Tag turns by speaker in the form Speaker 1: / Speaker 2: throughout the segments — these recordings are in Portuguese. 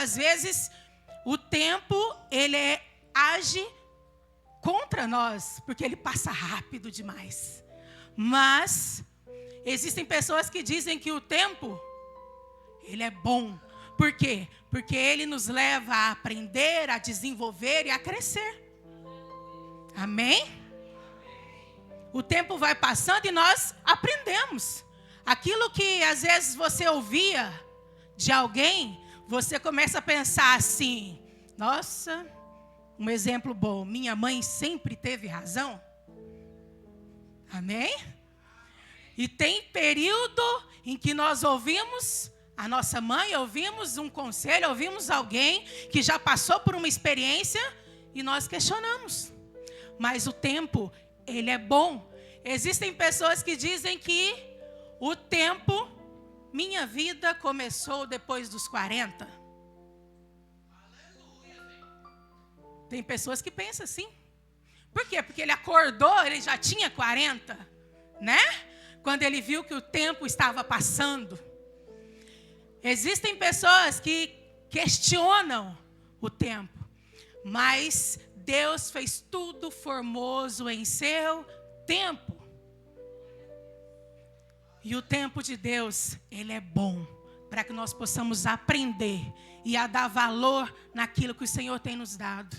Speaker 1: às vezes, o tempo, ele age contra nós, porque ele passa rápido demais. Mas existem pessoas que dizem que o tempo, ele é bom. Por quê? Porque ele nos leva a aprender, a desenvolver e a crescer. Amém? O tempo vai passando e nós aprendemos. Aquilo que às vezes você ouvia de alguém, você começa a pensar assim: nossa, um exemplo bom, minha mãe sempre teve razão. Amém? E tem período em que nós ouvimos a nossa mãe, ouvimos um conselho, ouvimos alguém que já passou por uma experiência e nós questionamos. Mas o tempo, ele é bom. Existem pessoas que dizem que o tempo, minha vida começou depois dos 40. Tem pessoas que pensam assim. Por quê? Porque ele acordou, ele já tinha 40, né? Quando ele viu que o tempo estava passando. Existem pessoas que questionam o tempo, mas Deus fez tudo formoso em seu tempo. E o tempo de Deus, ele é bom, para que nós possamos aprender e a dar valor naquilo que o Senhor tem nos dado.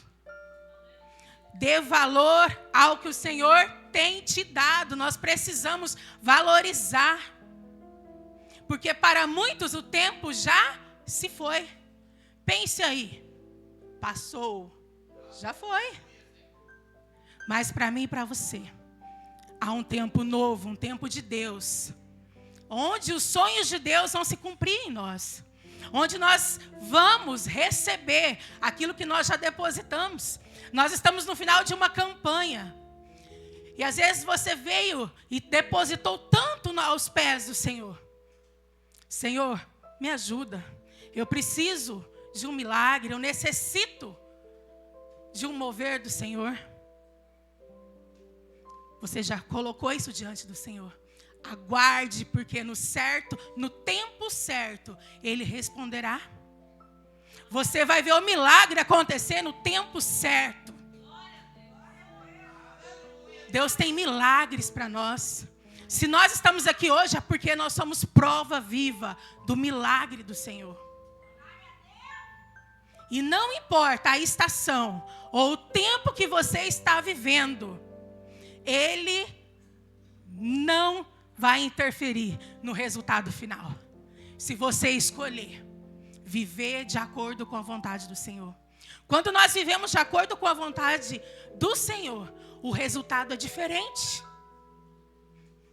Speaker 1: Dê valor ao que o Senhor tem te dado. Nós precisamos valorizar. Porque para muitos o tempo já se foi. Pense aí. Passou. Já foi. Mas para mim e para você, há um tempo novo, um tempo de Deus. Onde os sonhos de Deus vão se cumprir em nós. Onde nós vamos receber aquilo que nós já depositamos. Nós estamos no final de uma campanha. E às vezes você veio e depositou tanto aos pés do Senhor. Senhor, me ajuda. Eu preciso de um milagre. Eu necessito de um mover do Senhor. Você já colocou isso diante do Senhor. Aguarde, porque no tempo certo, Ele responderá. Você vai ver o milagre acontecer no tempo certo. Deus tem milagres para nós. Se nós estamos aqui hoje é porque nós somos prova viva do milagre do Senhor. E não importa a estação ou o tempo que você está vivendo, Ele não vai interferir no resultado final. Se você escolher viver de acordo com a vontade do Senhor. Quando nós vivemos de acordo com a vontade do Senhor, o resultado é diferente.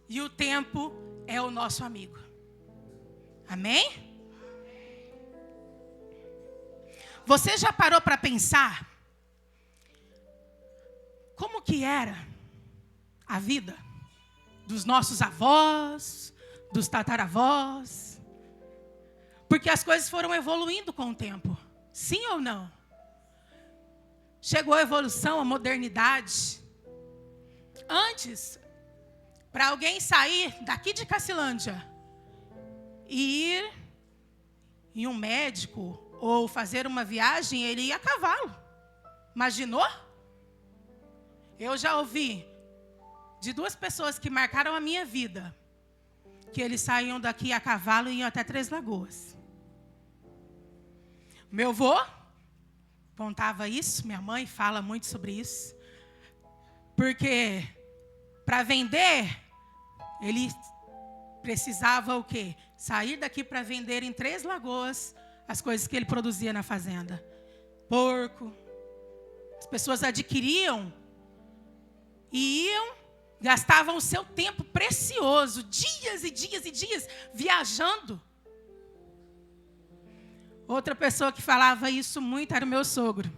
Speaker 1: E o tempo é o nosso amigo. Amém? Você já parou para pensar como que era a vida dos nossos avós, dos tataravós? Porque as coisas foram evoluindo com o tempo. Sim ou não? Chegou a evolução, a modernidade. Antes, para alguém sair daqui de Cacilândia e ir em um médico ou fazer uma viagem, ele ia a cavalo. Imaginou? Eu já ouvi de 2 pessoas que marcaram a minha vida, que eles saíam daqui a cavalo e iam até Três Lagoas. Meu avô contava isso, minha mãe fala muito sobre isso. Porque para vender, ele precisava o quê? Sair daqui para vender em Três Lagoas as coisas que ele produzia na fazenda. Porco. As pessoas adquiriam e iam, gastavam o seu tempo precioso, dias e dias e dias, viajando. Outra pessoa que falava isso muito era o meu sogro.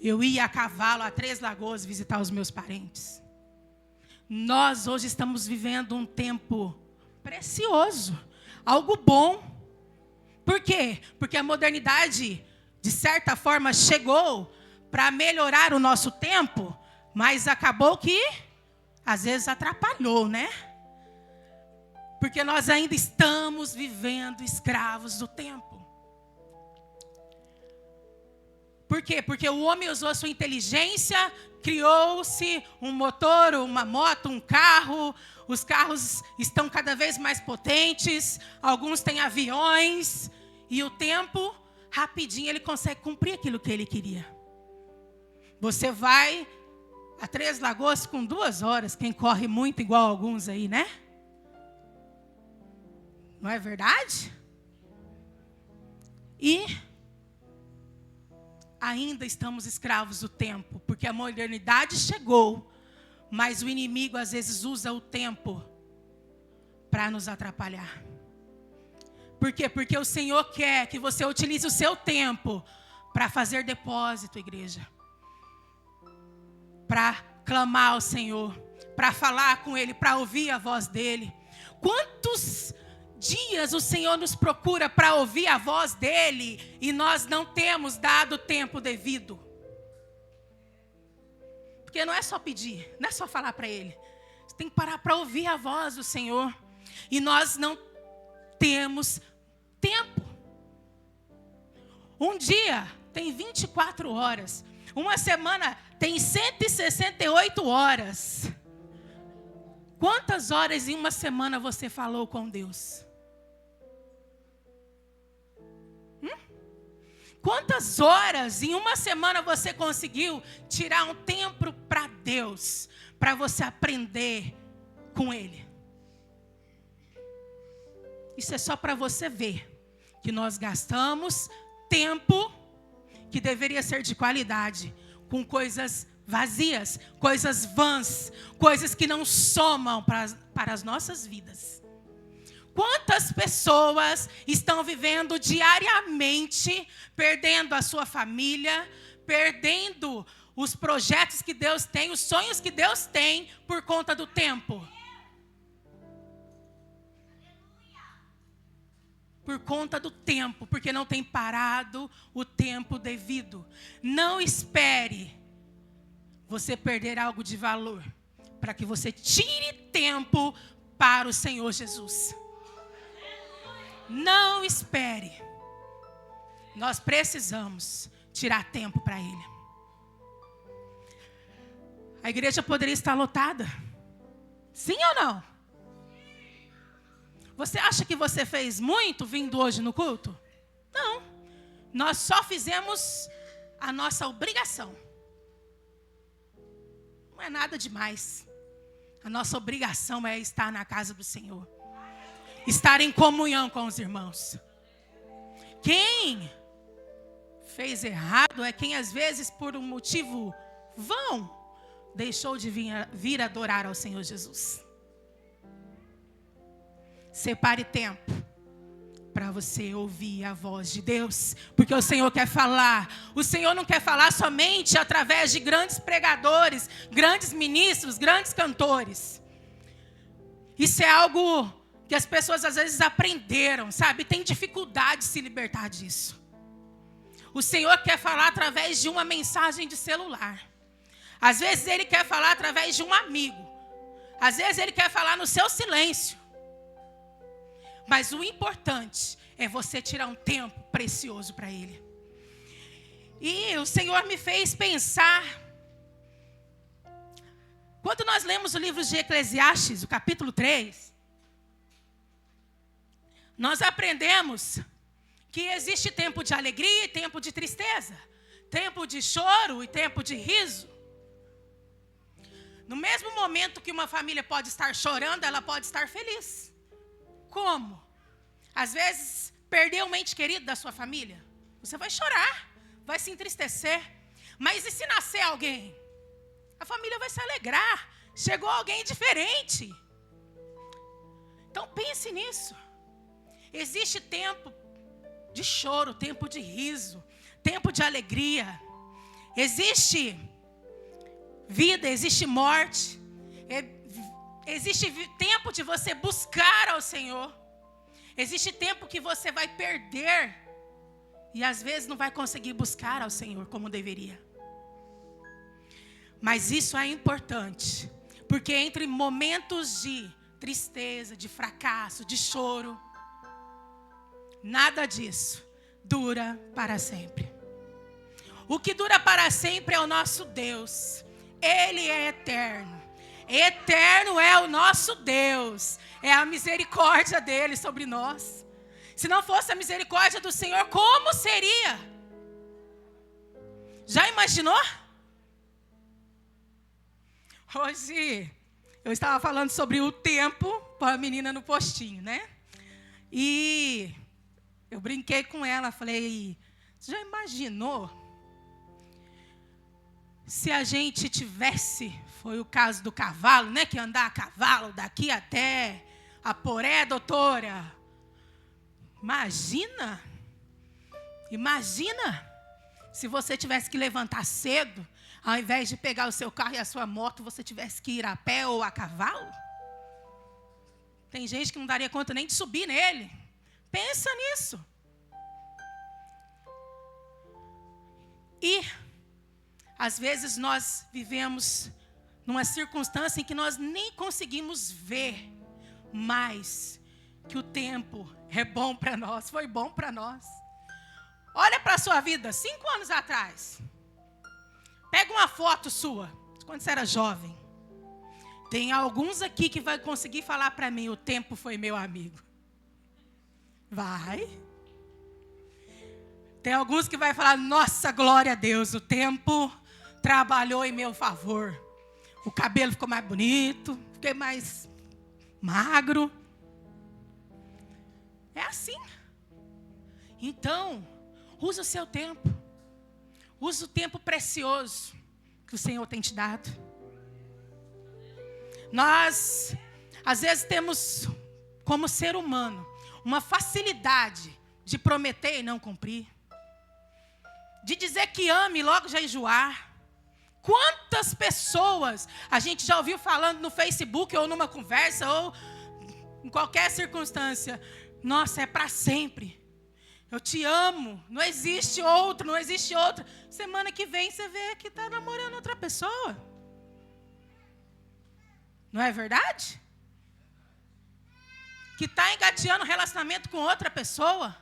Speaker 1: Eu ia a cavalo a Três Lagoas visitar os meus parentes. Nós hoje estamos vivendo um tempo precioso, algo bom. Por quê? Porque a modernidade, de certa forma, chegou para melhorar o nosso tempo, mas acabou que, às vezes, atrapalhou, né? Porque nós ainda estamos vivendo escravos do tempo. Por quê? Porque o homem usou a sua inteligência, criou-se um motor, uma moto, um carro. Os carros estão cada vez mais potentes, alguns têm aviões, e o tempo, rapidinho, ele consegue cumprir aquilo que ele queria. Você vai a Três Lagoas com 2 horas, quem corre muito igual alguns aí, né? Não é verdade? E ainda estamos escravos do tempo, porque a modernidade chegou, mas o inimigo às vezes usa o tempo para nos atrapalhar. Por quê? Porque o Senhor quer que você utilize o seu tempo para fazer depósito, igreja. Para clamar ao Senhor, para falar com Ele, para ouvir a voz dEle. Quantos dias o Senhor nos procura para ouvir a voz dEle e nós não temos dado o tempo devido? Porque não é só pedir, não é só falar para Ele. Você tem que parar para ouvir a voz do Senhor. E nós não temos tempo. Um dia tem 24 horas. Uma semana tem 168 horas. Quantas horas em uma semana você falou com Deus? Quantas horas em uma semana você conseguiu tirar um tempo para Deus, para você aprender com Ele? Isso é só para você ver que nós gastamos tempo que deveria ser de qualidade com coisas vazias, coisas vãs, coisas que não somam para as nossas vidas. Quantas pessoas estão vivendo diariamente, perdendo a sua família, perdendo os projetos que Deus tem, os sonhos que Deus tem, por conta do tempo? Por conta do tempo, porque não tem parado o tempo devido. Não espere você perder algo de valor, para que você tire tempo para o Senhor Jesus. Não espere. Nós precisamos tirar tempo para Ele. A igreja poderia estar lotada? Sim ou não? Você acha que você fez muito vindo hoje no culto? Não. Nós só fizemos a nossa obrigação. Não é nada demais. A nossa obrigação é estar na casa do Senhor. Estar em comunhão com os irmãos. Quem fez errado é quem às vezes por um motivo vão deixou de vir adorar ao Senhor Jesus. Separe tempo para você ouvir a voz de Deus, porque o Senhor quer falar. O Senhor não quer falar somente através de grandes pregadores, grandes ministros, grandes cantores. Isso é algo que as pessoas às vezes aprenderam, sabe? Tem dificuldade de se libertar disso. O Senhor quer falar através de uma mensagem de celular. Às vezes Ele quer falar através de um amigo. Às vezes Ele quer falar no seu silêncio. Mas o importante é você tirar um tempo precioso para Ele. E o Senhor me fez pensar. Quando nós lemos o livro de Eclesiastes, o capítulo 3, nós aprendemos que existe tempo de alegria e tempo de tristeza. Tempo de choro e tempo de riso. No mesmo momento que uma família pode estar chorando, ela pode estar feliz. Como? Às vezes, perdeu um ente querido da sua família. Você vai chorar, vai se entristecer. Mas e se nascer alguém? A família vai se alegrar. Chegou alguém diferente. Então pense nisso. Existe tempo de choro, tempo de riso, tempo de alegria. Existe vida, existe morte. Existe tempo de você buscar ao Senhor. Existe tempo que você vai perder e às vezes não vai conseguir buscar ao Senhor como deveria. Mas isso é importante, porque entre momentos de tristeza, de fracasso, de choro, nada disso dura para sempre. O que dura para sempre é o nosso Deus. Ele é eterno. Eterno é o nosso Deus. É a misericórdia dele sobre nós. Se não fosse a misericórdia do Senhor, como seria? Já imaginou? Hoje eu estava falando sobre o tempo com a menina no postinho, né? E eu brinquei com ela, falei, você já imaginou se a gente tivesse, foi o caso do cavalo, né? Que andar a cavalo daqui até a Poré, doutora. Imagina se você tivesse que levantar cedo, ao invés de pegar o seu carro e a sua moto, você tivesse que ir a pé ou a cavalo. Tem gente que não daria conta nem de subir nele. Pensa nisso. E, às vezes, nós vivemos numa circunstância em que nós nem conseguimos ver mais que o tempo é bom para nós, foi bom para nós. Olha para a sua vida, 5 anos atrás. Pega uma foto sua, de quando você era jovem. Tem alguns aqui que vai conseguir falar para mim, o tempo foi meu amigo. Vai. Tem alguns que vai falar, nossa, glória a Deus, o tempo trabalhou em meu favor. O cabelo ficou mais bonito, fiquei mais magro. É assim. Então, usa o seu tempo. Usa o tempo precioso que o Senhor tem te dado. Nós, às vezes, temos, como ser humano, uma facilidade de prometer e não cumprir. De dizer que ama e logo já enjoar. Quantas pessoas a gente já ouviu falando no Facebook ou numa conversa ou em qualquer circunstância. Nossa, é para sempre. Eu te amo, não existe outro, não existe outra. Semana que vem você vê que está namorando outra pessoa. Não é verdade? Que está engateando relacionamento com outra pessoa.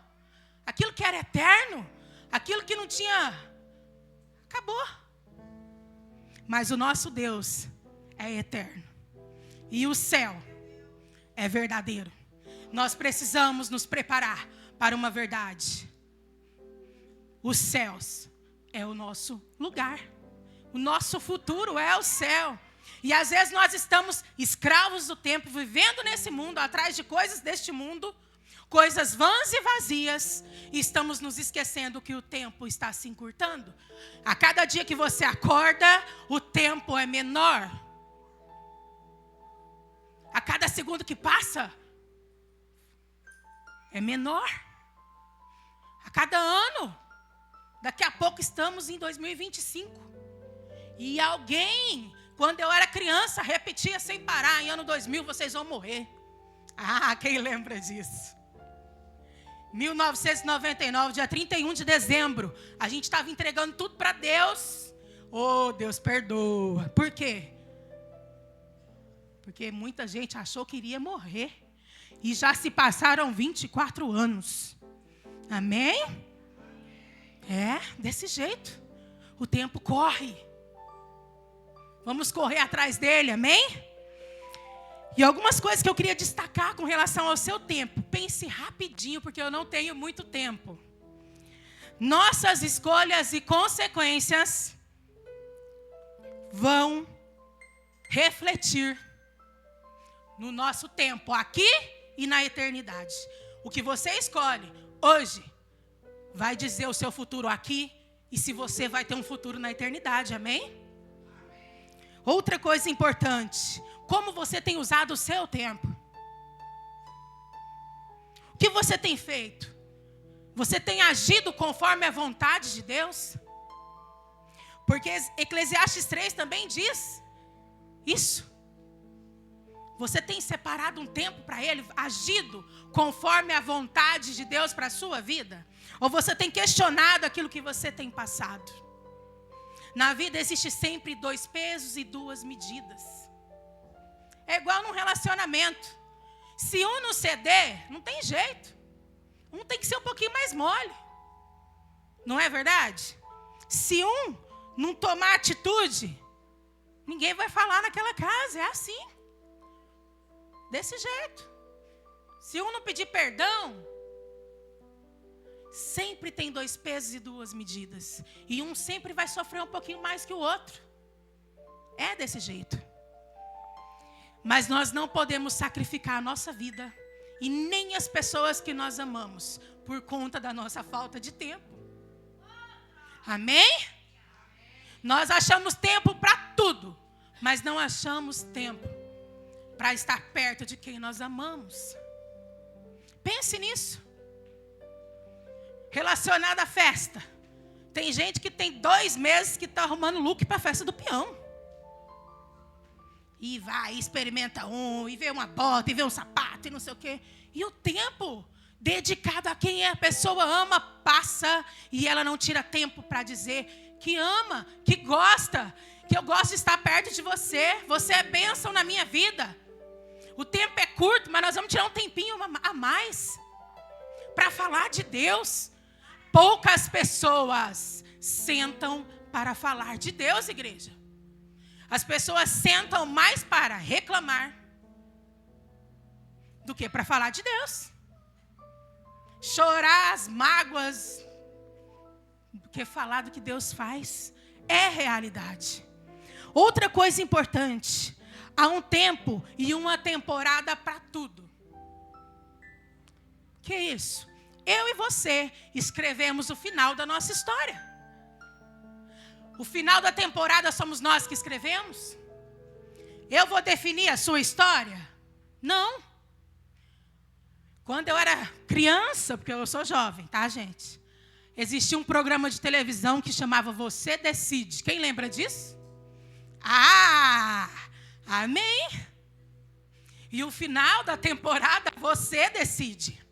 Speaker 1: Aquilo que era eterno, aquilo que não tinha, acabou. Mas o nosso Deus é eterno. E o céu é verdadeiro. Nós precisamos nos preparar para uma verdade. Os céus é o nosso lugar. O nosso futuro é o céu. E às vezes nós estamos escravos do tempo, vivendo nesse mundo, atrás de coisas deste mundo, coisas vãs e vazias, e estamos nos esquecendo que o tempo está se encurtando. A cada dia que você acorda, o tempo é menor. A cada segundo que passa, é menor. A cada ano, daqui a pouco estamos em 2025. E alguém, quando eu era criança, repetia sem parar, em ano 2000 vocês vão morrer. Ah, quem lembra disso? 1999, dia 31 de dezembro, a gente estava entregando tudo para Deus. Oh, Deus perdoa. Por quê? Porque muita gente achou que iria morrer. E já se passaram 24 anos. Amém? É, desse jeito. O tempo corre. Vamos correr atrás dele, amém? E algumas coisas que eu queria destacar com relação ao seu tempo. Pense rapidinho, porque eu não tenho muito tempo. Nossas escolhas e consequências vão refletir no nosso tempo, aqui e na eternidade. O que você escolhe hoje vai dizer o seu futuro aqui e se você vai ter um futuro na eternidade, amém? Outra coisa importante, como você tem usado o seu tempo? O que você tem feito? Você tem agido conforme a vontade de Deus? Porque Eclesiastes 3 também diz isso. Você tem separado um tempo para Ele, agido conforme a vontade de Deus para a sua vida? Ou você tem questionado aquilo que você tem passado? Na vida existe sempre 2 pesos e 2 medidas. É igual num relacionamento. Se um não ceder, não tem jeito. Um tem que ser um pouquinho mais mole. Não é verdade? Se um não tomar atitude, ninguém vai falar naquela casa. É assim. Desse jeito. Se um não pedir perdão, sempre tem 2 pesos e 2 medidas. E um sempre vai sofrer um pouquinho mais que o outro. É desse jeito. Mas nós não podemos sacrificar a nossa vida e nem as pessoas que nós amamos por conta da nossa falta de tempo. Amém? Nós achamos tempo para tudo, mas não achamos tempo para estar perto de quem nós amamos. Pense nisso. Relacionado à festa. Tem gente que tem 2 meses que está arrumando look para a festa do peão. E vai, experimenta e vê uma bota, e vê um sapato, e não sei o quê. E o tempo dedicado a quem a pessoa ama passa, e ela não tira tempo para dizer que ama, que gosta, que eu gosto de estar perto de você. Você é bênção na minha vida. O tempo é curto, mas nós vamos tirar um tempinho a mais para falar de Deus. Poucas pessoas sentam para falar de Deus, igreja. As pessoas sentam mais para reclamar do que para falar de Deus. Chorar as mágoas do que falar do que Deus faz. É realidade. Outra coisa importante. Há um tempo e uma temporada para tudo. Que é isso? Eu e você escrevemos o final da nossa história. O final da temporada somos nós que escrevemos? Eu vou definir a sua história? Não. Quando eu era criança, porque eu sou jovem, tá, gente? Existia um programa de televisão que chamava Você Decide. Quem lembra disso? Ah, amém? E o final da temporada, você decide.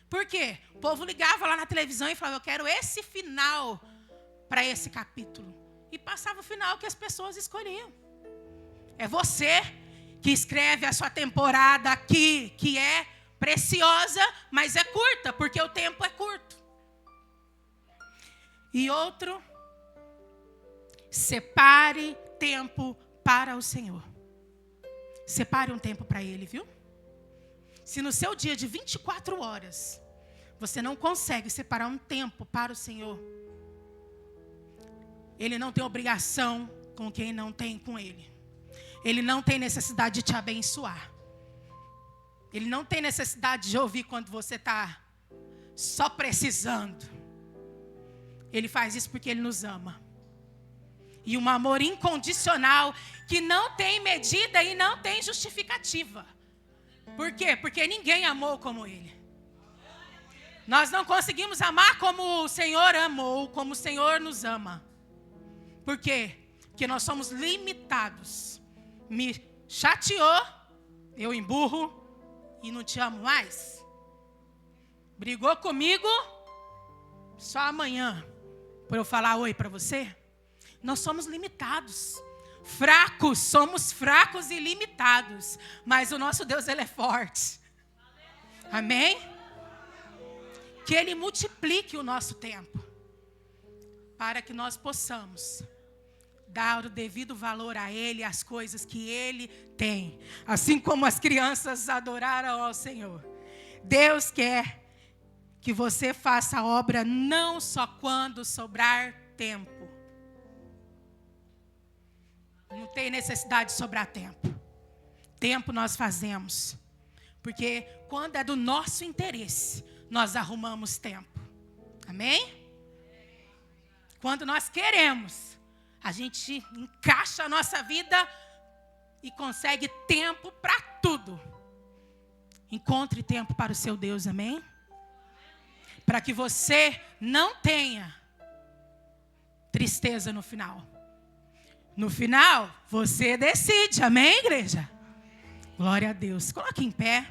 Speaker 1: Por quê? O povo ligava lá na televisão e falava, eu quero esse final para esse capítulo. E passava o final que as pessoas escolhiam. É você que escreve a sua temporada aqui, que é preciosa, mas é curta, porque o tempo é curto. E outro, separe tempo para o Senhor. Separe um tempo para Ele, viu? Se no seu dia de 24 horas, você não consegue separar um tempo para o Senhor, Ele não tem obrigação com quem não tem com Ele. Ele não tem necessidade de te abençoar. Ele não tem necessidade de ouvir quando você está só precisando. Ele faz isso porque Ele nos ama. E um amor incondicional que não tem medida e não tem justificativa. Por quê? Porque ninguém amou como Ele. Nós não conseguimos amar como o Senhor amou, como o Senhor nos ama. Por quê? Porque nós somos limitados. Me chateou, eu emburro e não te amo mais. Brigou comigo, só amanhã, para eu falar oi para você. Nós somos limitados. Fracos, somos fracos e limitados. Mas o nosso Deus, Ele é forte. Amém? Que Ele multiplique o nosso tempo. Para que nós possamos dar o devido valor a Ele, às coisas que Ele tem. Assim como as crianças adoraram ao Senhor. Deus quer que você faça a obra não só quando sobrar tempo. Não tem necessidade de sobrar tempo. Tempo nós fazemos. Porque quando é do nosso interesse, nós arrumamos tempo. Amém? Quando nós queremos, a gente encaixa a nossa vida e consegue tempo para tudo. Encontre tempo para o seu Deus, amém? Para que você não tenha tristeza no final. No final, você decide, amém, igreja? Glória a Deus. Coloque em pé.